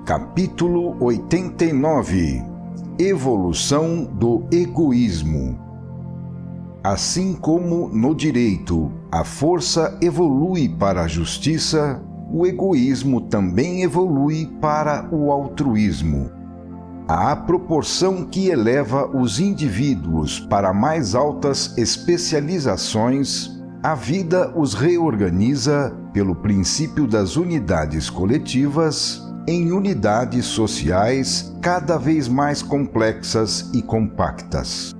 Capítulo 89 – Evolução do egoísmo. Assim como no direito a força evolui para a justiça, o egoísmo também evolui para o altruísmo. À proporção que eleva os indivíduos para mais altas especializações, a vida os reorganiza pelo princípio das unidades coletivas em unidades sociais cada vez mais complexas e compactas.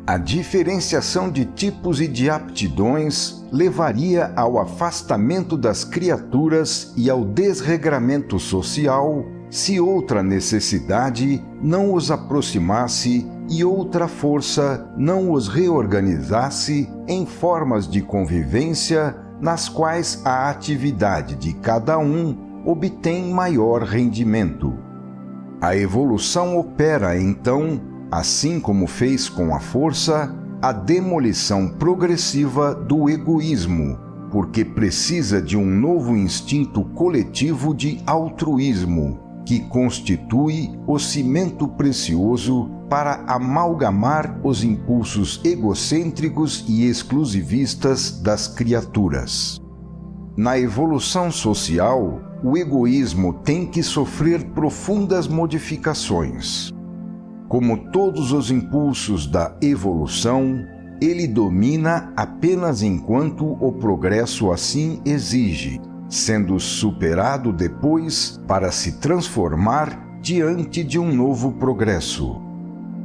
A diferenciação de tipos e de aptidões levaria ao afastamento das criaturas e ao desregramento social se outra necessidade não os aproximasse e outra força não os reorganizasse em formas de convivência nas quais a atividade de cada um obtém maior rendimento. A evolução opera, então, assim como fez com a força, a demolição progressiva do egoísmo, porque precisa de um novo instinto coletivo de altruísmo, que constitui o cimento precioso para amalgamar os impulsos egocêntricos e exclusivistas das criaturas. Na evolução social, o egoísmo tem que sofrer profundas modificações. Como todos os impulsos da evolução, ele domina apenas enquanto o progresso assim exige, sendo superado depois para se transformar diante de um novo progresso.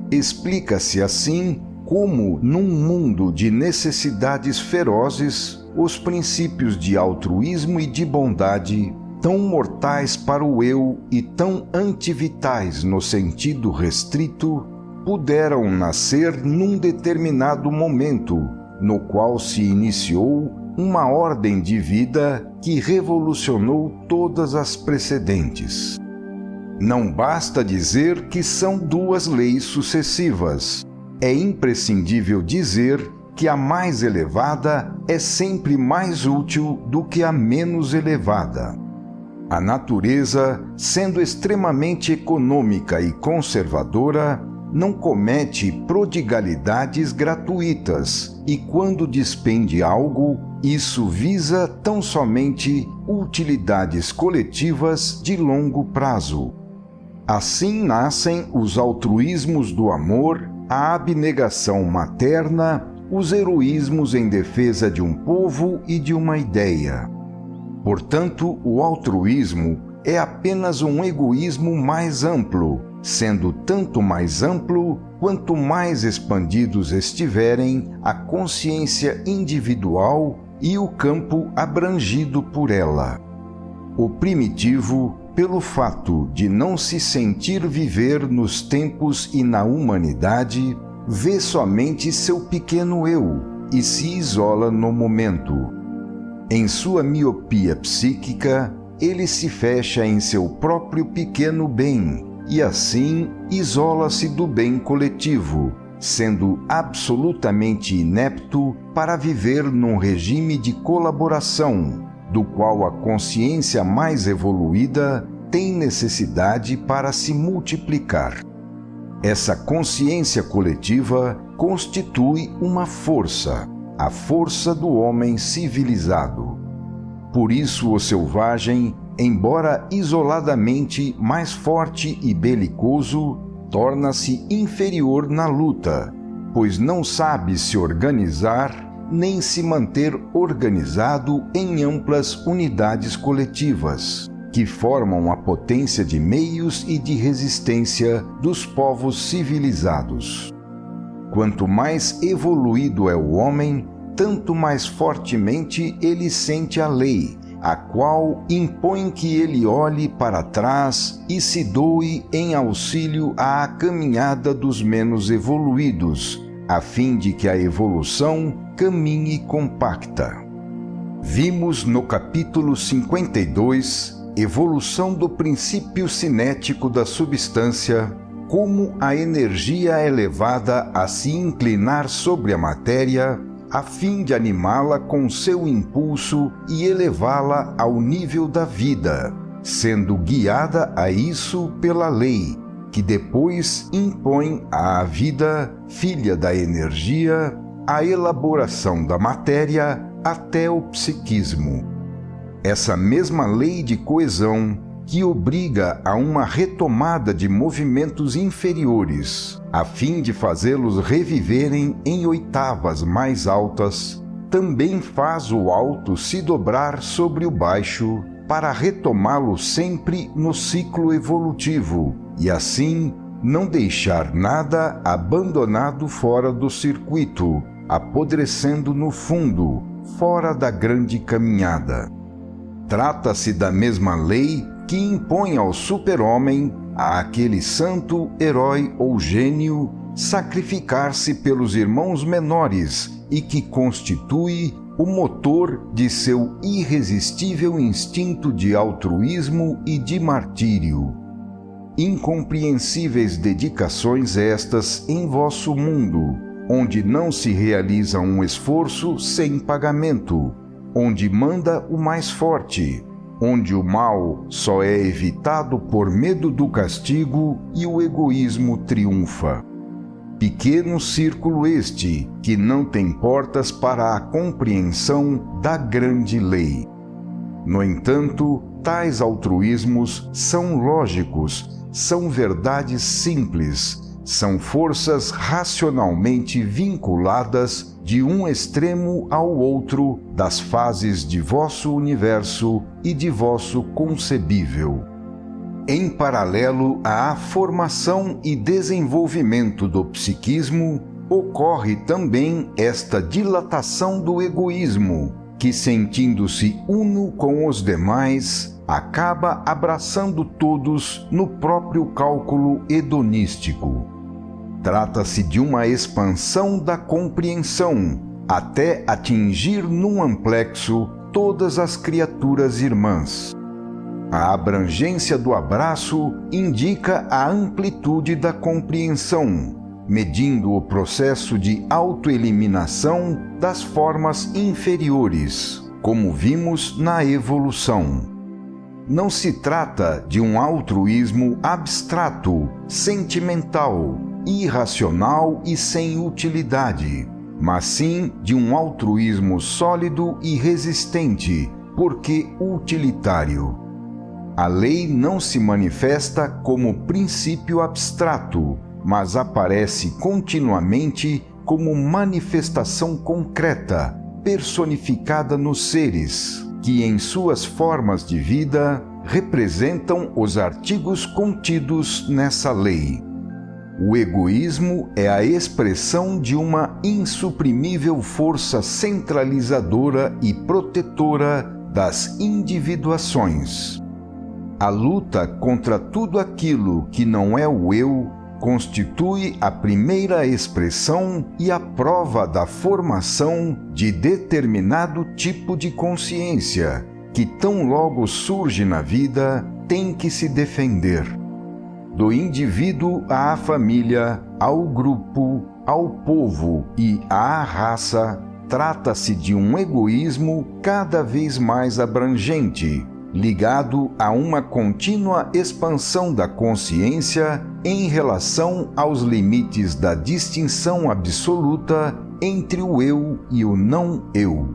Explica-se assim como, num mundo de necessidades ferozes, os princípios de altruísmo e de bondade, tão mortais para o eu e tão antivitais no sentido restrito, puderam nascer num determinado momento, no qual se iniciou uma ordem de vida que revolucionou todas as precedentes. Não basta dizer que são duas leis sucessivas. É imprescindível dizer que a mais elevada é sempre mais útil do que a menos elevada. A natureza, sendo extremamente econômica e conservadora, não comete prodigalidades gratuitas e, quando despende algo, isso visa tão somente utilidades coletivas de longo prazo. Assim nascem os altruísmos do amor, a abnegação materna, os heroísmos em defesa de um povo e de uma ideia. Portanto, o altruísmo é apenas um egoísmo mais amplo, sendo tanto mais amplo quanto mais expandidos estiverem a consciência individual e o campo abrangido por ela. O primitivo, pelo fato de não se sentir viver nos tempos e na humanidade, vê somente seu pequeno eu e se isola no momento. Em sua miopia psíquica, ele se fecha em seu próprio pequeno bem e, assim, isola-se do bem coletivo, sendo absolutamente inepto para viver num regime de colaboração, do qual a consciência mais evoluída tem necessidade para se multiplicar. Essa consciência coletiva constitui uma força, a força do homem civilizado. Por isso o selvagem, embora isoladamente mais forte e belicoso, torna-se inferior na luta, pois não sabe se organizar nem se manter organizado em amplas unidades coletivas, que formam a potência de meios e de resistência dos povos civilizados. Quanto mais evoluído é o homem, tanto mais fortemente ele sente a lei, a qual impõe que ele olhe para trás e se doe em auxílio à caminhada dos menos evoluídos, a fim de que a evolução caminhe compacta. Vimos no capítulo 52, Evolução do princípio cinético da substância, como a energia é levada a se inclinar sobre a matéria, a fim de animá-la com seu impulso e elevá-la ao nível da vida, sendo guiada a isso pela lei, que depois impõe à vida, filha da energia, a elaboração da matéria até o psiquismo. Essa mesma lei de coesão que obriga a uma retomada de movimentos inferiores, a fim de fazê-los reviverem em oitavas mais altas, também faz o alto se dobrar sobre o baixo para retomá-lo sempre no ciclo evolutivo e assim não deixar nada abandonado fora do circuito, apodrecendo no fundo, fora da grande caminhada. Trata-se da mesma lei que impõe ao super-homem, àquele santo, herói ou gênio, sacrificar-se pelos irmãos menores e que constitui o motor de seu irresistível instinto de altruísmo e de martírio. Incompreensíveis dedicações estas em vosso mundo, onde não se realiza um esforço sem pagamento, onde manda o mais forte, onde o mal só é evitado por medo do castigo e o egoísmo triunfa. Pequeno círculo este, que não tem portas para a compreensão da grande lei. No entanto, tais altruísmos são lógicos, são verdades simples, são forças racionalmente vinculadas de um extremo ao outro das fases de vosso universo e de vosso concebível. Em paralelo à formação e desenvolvimento do psiquismo, ocorre também esta dilatação do egoísmo, que, sentindo-se uno com os demais, acaba abraçando todos no próprio cálculo hedonístico. Trata-se de uma expansão da compreensão, até atingir num amplexo todas as criaturas irmãs. A abrangência do abraço indica a amplitude da compreensão, medindo o processo de autoeliminação das formas inferiores, como vimos na evolução. Não se trata de um altruísmo abstrato, sentimental, irracional e sem utilidade, mas sim de um altruísmo sólido e resistente, porque utilitário. A lei não se manifesta como princípio abstrato, mas aparece continuamente como manifestação concreta, personificada nos seres, que em suas formas de vida representam os artigos contidos nessa lei. O egoísmo é a expressão de uma insuprimível força centralizadora e protetora das individuações. A luta contra tudo aquilo que não é o eu constitui a primeira expressão e a prova da formação de determinado tipo de consciência, que tão logo surge na vida, tem que se defender. Do indivíduo à família, ao grupo, ao povo e à raça, trata-se de um egoísmo cada vez mais abrangente, ligado a uma contínua expansão da consciência em relação aos limites da distinção absoluta entre o eu e o não-eu.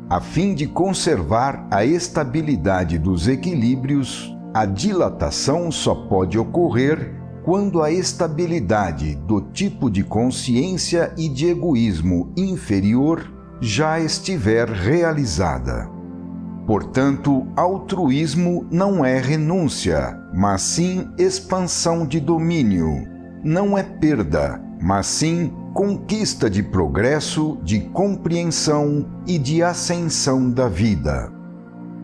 A fim de conservar a estabilidade dos equilíbrios, a dilatação só pode ocorrer quando a estabilidade do tipo de consciência e de egoísmo inferior já estiver realizada. Portanto, altruísmo não é renúncia, mas sim expansão de domínio. Não é perda, mas sim conquista de progresso, de compreensão e de ascensão da vida.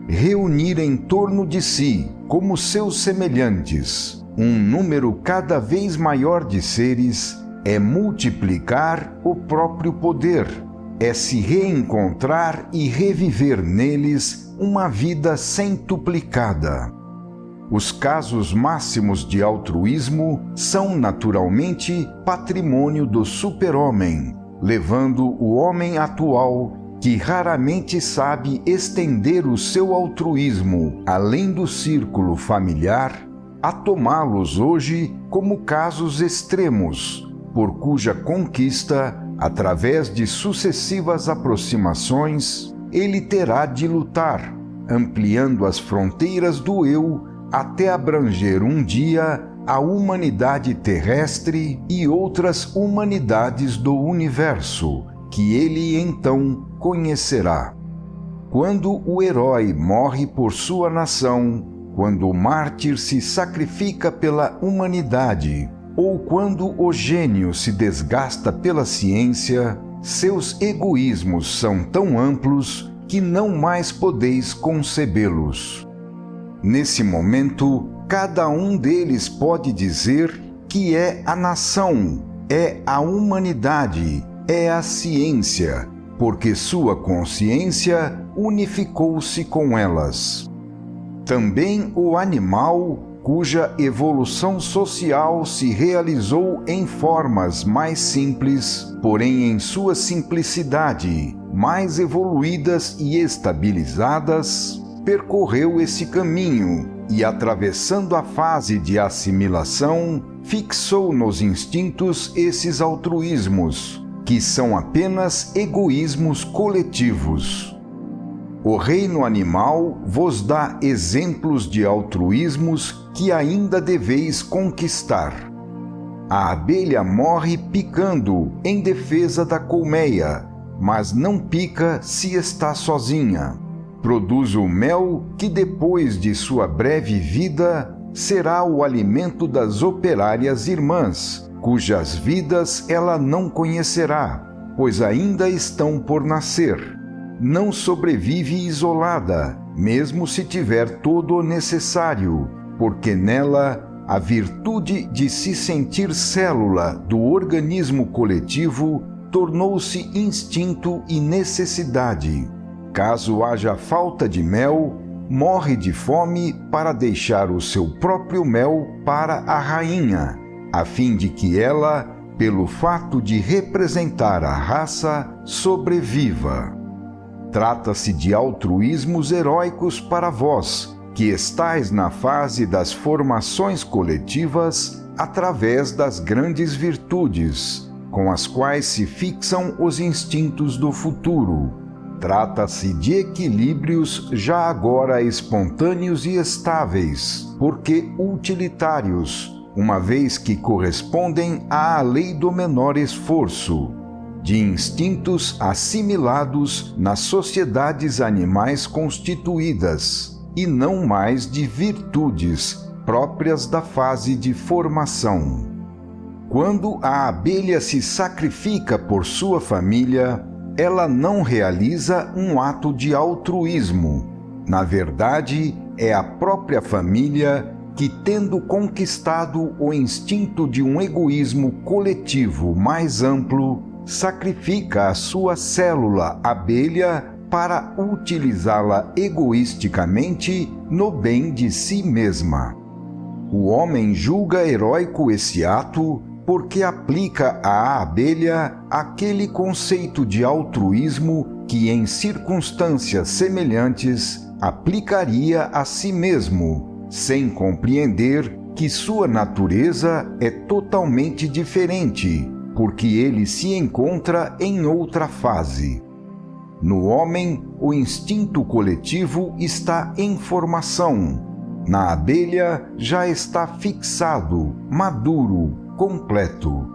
Reunir em torno de si, como seus semelhantes, um número cada vez maior de seres é multiplicar o próprio poder, é se reencontrar e reviver neles uma vida centuplicada. Os casos máximos de altruísmo são naturalmente patrimônio do super-homem, levando o homem atual que raramente sabe estender o seu altruísmo além do círculo familiar, a tomá-los hoje como casos extremos, por cuja conquista, através de sucessivas aproximações, ele terá de lutar, ampliando as fronteiras do eu até abranger um dia a humanidade terrestre e outras humanidades do universo, que ele então conhecerá. Quando o herói morre por sua nação, quando o mártir se sacrifica pela humanidade, ou quando o gênio se desgasta pela ciência, seus egoísmos são tão amplos que não mais podeis concebê-los. Nesse momento, cada um deles pode dizer que é a nação, é a humanidade, é a ciência, porque sua consciência unificou-se com elas. Também o animal, cuja evolução social se realizou em formas mais simples, porém em sua simplicidade, mais evoluídas e estabilizadas, percorreu esse caminho e, atravessando a fase de assimilação, fixou nos instintos esses altruísmos, que são apenas egoísmos coletivos. O reino animal vos dá exemplos de altruísmos que ainda deveis conquistar. A abelha morre picando em defesa da colmeia, mas não pica se está sozinha. Produz o mel que, depois de sua breve vida, será o alimento das operárias irmãs, cujas vidas ela não conhecerá, pois ainda estão por nascer. Não sobrevive isolada, mesmo se tiver todo o necessário, porque nela a virtude de se sentir célula do organismo coletivo tornou-se instinto e necessidade. Caso haja falta de mel, morre de fome para deixar o seu próprio mel para a rainha, a fim de que ela, pelo fato de representar a raça, sobreviva. Trata-se de altruísmos heróicos para vós, que estais na fase das formações coletivas através das grandes virtudes, com as quais se fixam os instintos do futuro. Trata-se de equilíbrios já agora espontâneos e estáveis, porque utilitários, uma vez que correspondem à lei do menor esforço, de instintos assimilados nas sociedades animais constituídas, e não mais de virtudes próprias da fase de formação. Quando a abelha se sacrifica por sua família, ela não realiza um ato de altruísmo. Na verdade, é a própria família que, tendo conquistado o instinto de um egoísmo coletivo mais amplo, sacrifica a sua célula abelha para utilizá-la egoisticamente no bem de si mesma. O homem julga heróico esse ato porque aplica à abelha aquele conceito de altruísmo que, em circunstâncias semelhantes, aplicaria a si mesmo, sem compreender que sua natureza é totalmente diferente, porque ele se encontra em outra fase. No homem, o instinto coletivo está em formação. Na abelha, já está fixado, maduro, completo.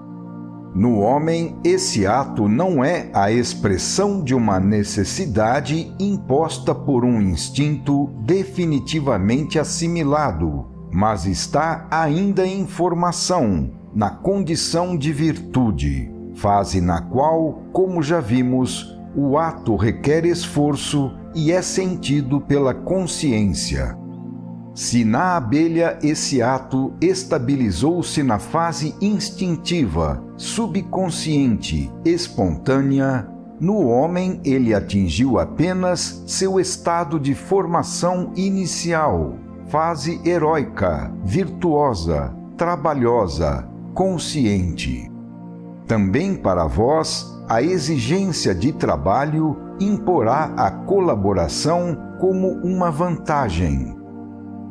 No homem, esse ato não é a expressão de uma necessidade imposta por um instinto definitivamente assimilado, mas está ainda em formação, na condição de virtude, fase na qual, como já vimos, o ato requer esforço e é sentido pela consciência. Se na abelha esse ato estabilizou-se na fase instintiva, subconsciente, espontânea, no homem ele atingiu apenas seu estado de formação inicial, fase heróica, virtuosa, trabalhosa, consciente. Também para vós, a exigência de trabalho imporá a colaboração como uma vantagem.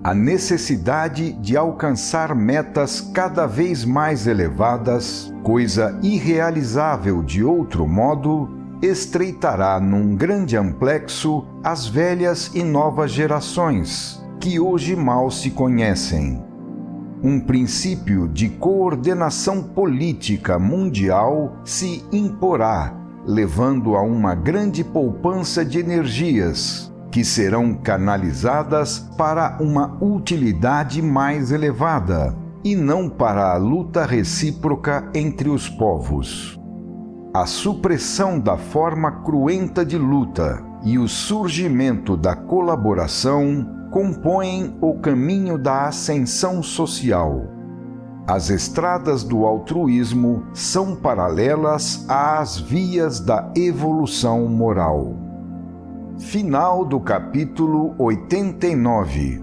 A necessidade de alcançar metas cada vez mais elevadas, coisa irrealizável de outro modo, estreitará num grande amplexo as velhas e novas gerações, que hoje mal se conhecem. Um princípio de coordenação política mundial se imporá, levando a uma grande poupança de energias, que serão canalizadas para uma utilidade mais elevada, e não para a luta recíproca entre os povos. A supressão da forma cruenta de luta e o surgimento da colaboração compõem o caminho da ascensão social. As estradas do altruísmo são paralelas às vias da evolução moral. Final do capítulo 89.